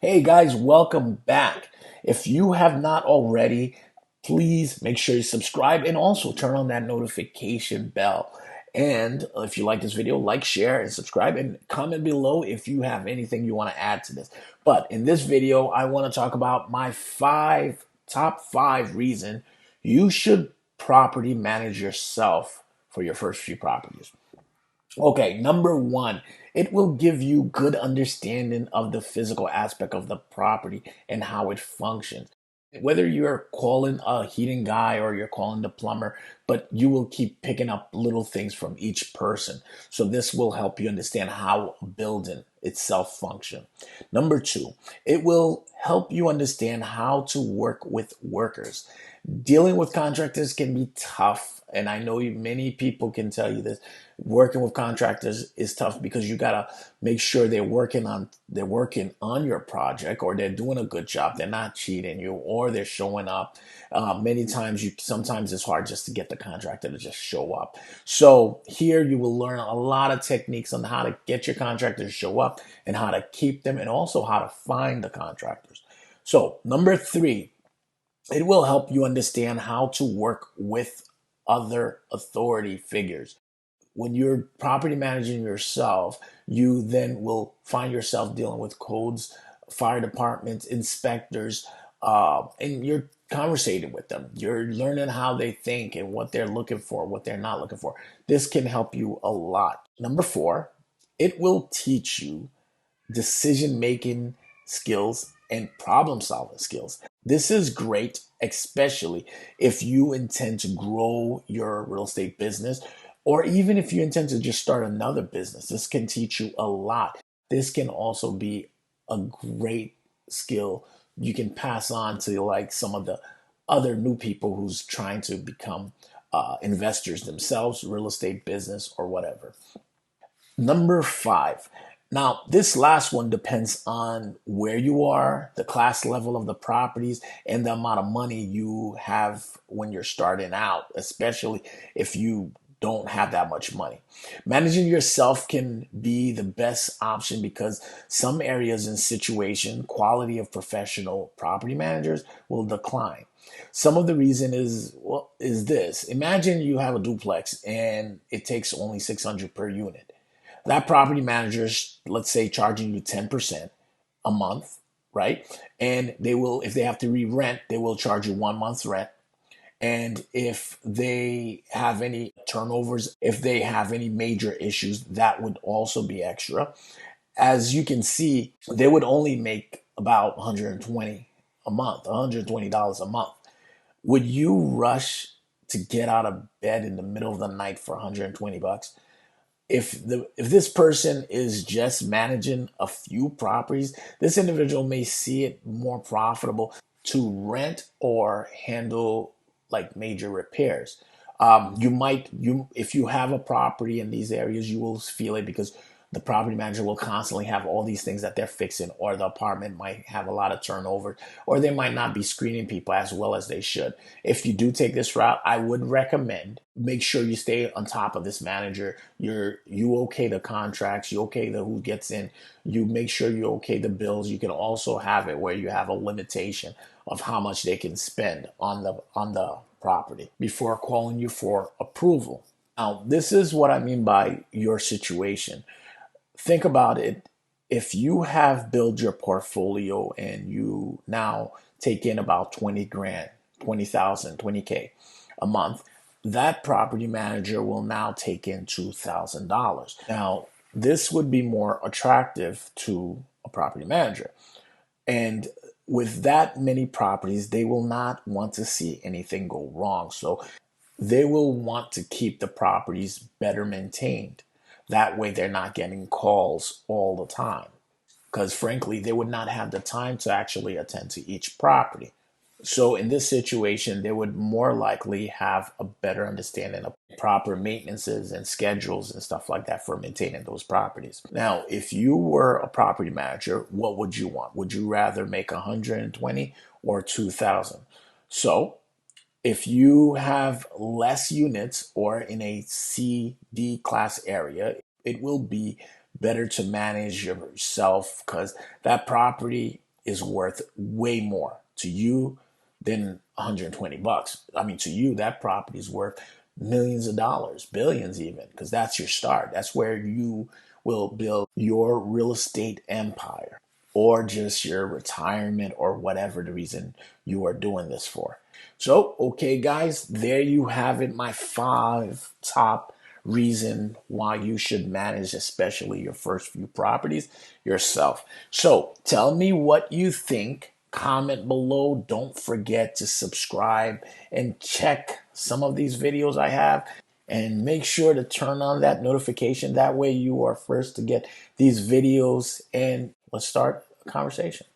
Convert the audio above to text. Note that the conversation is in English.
Hey guys, welcome back. If you have not already, please make sure you subscribe and also turn on that notification bell. And if you like this video, like, share, and subscribe, and comment below if you have anything you want to add to this. But in this video, I want to talk about my top five reason you should property manage yourself for your first few properties. Okay, number one, it will give you good understanding of the physical aspect of the property and how it functions. Whether you're calling a heating guy or you're calling the plumber, but you will keep picking up little things from each person. So this will help you understand how a building itself function. Number two, it will help you understand how to work with workers. Dealing with contractors can be tough, and I know many people can tell you this. Working with contractors is tough because you gotta make sure they're working on your project, or they're doing a good job. They're not cheating you, or they're showing up. Many times, sometimes it's hard just to get the contractor to just show up. So here you will learn a lot of techniques on how to get your contractor to show up and how to keep them, and also how to find the contractors. So number three, it will help you understand how to work with other authority figures. When you're property managing yourself, you then will find yourself dealing with codes, fire departments, inspectors, and you're conversating with them. You're learning how they think and what they're looking for, what they're not looking for. This can help you a lot. Number four, it will teach you decision making skills and problem solving skills. This is great, especially if you intend to grow your real estate business, or even if you intend to just start another business. This can teach you a lot. This can also be a great skill you can pass on to like some of the other new people who's trying to become investors themselves, real estate business, or whatever. Number five. Now, this last one depends on where you are, the class level of the properties, and the amount of money you have when you're starting out, especially if you don't have that much money. Managing yourself can be the best option because some areas and situation, quality of professional property managers will decline. Some of the reason is this. Imagine you have a duplex and it takes only 600 per unit. That property manager's, let's say, charging you 10% a month, right? And they will, if they have to re-rent, they will charge you 1 month's rent. And if they have any turnovers, if they have any major issues, that would also be extra. As you can see, they would only make about 120 a month, $120 a month. Would you rush to get out of bed in the middle of the night for 120 bucks? If this person is just managing a few properties, this individual may see it more profitable to rent or handle like major repairs. You if you have a property in these areas, you will feel it because the property manager will constantly have all these things that they're fixing, or the apartment might have a lot of turnover, or they might not be screening people as well as they should. If you do take this route, I would recommend make sure you stay on top of this manager. You okay the contracts, you okay the who gets in, you make sure you okay the bills. You can also have it where you have a limitation of how much they can spend on the property before calling you for approval. Now, this is what I mean by your situation. Think about it. If you have built your portfolio and you now take in about 20 grand, 20,000, 20K a month, that property manager will now take in $2,000. Now, this would be more attractive to a property manager. And with that many properties, they will not want to see anything go wrong. So they will want to keep the properties better maintained. That way, they're not getting calls all the time. Because frankly, they would not have the time to actually attend to each property. So in this situation, they would more likely have a better understanding of proper maintenances and schedules and stuff like that for maintaining those properties. Now, if you were a property manager, what would you want? Would you rather make 120 or 2,000? So if you have less units or in a C, D class area, it will be better to manage yourself because that property is worth way more to you than 120 bucks. I mean, to you, that property is worth millions of dollars, billions even, because that's your start. That's where you will build your real estate empire or just your retirement or whatever the reason you are doing this for. So, okay, guys, there you have it. My 5 top reason why you should manage, especially your first few properties yourself. So, tell me what you think. Comment below. Don't forget to subscribe and check some of these videos I have. And make sure to turn on that notification. That way, you are first to get these videos. And let's start a conversation.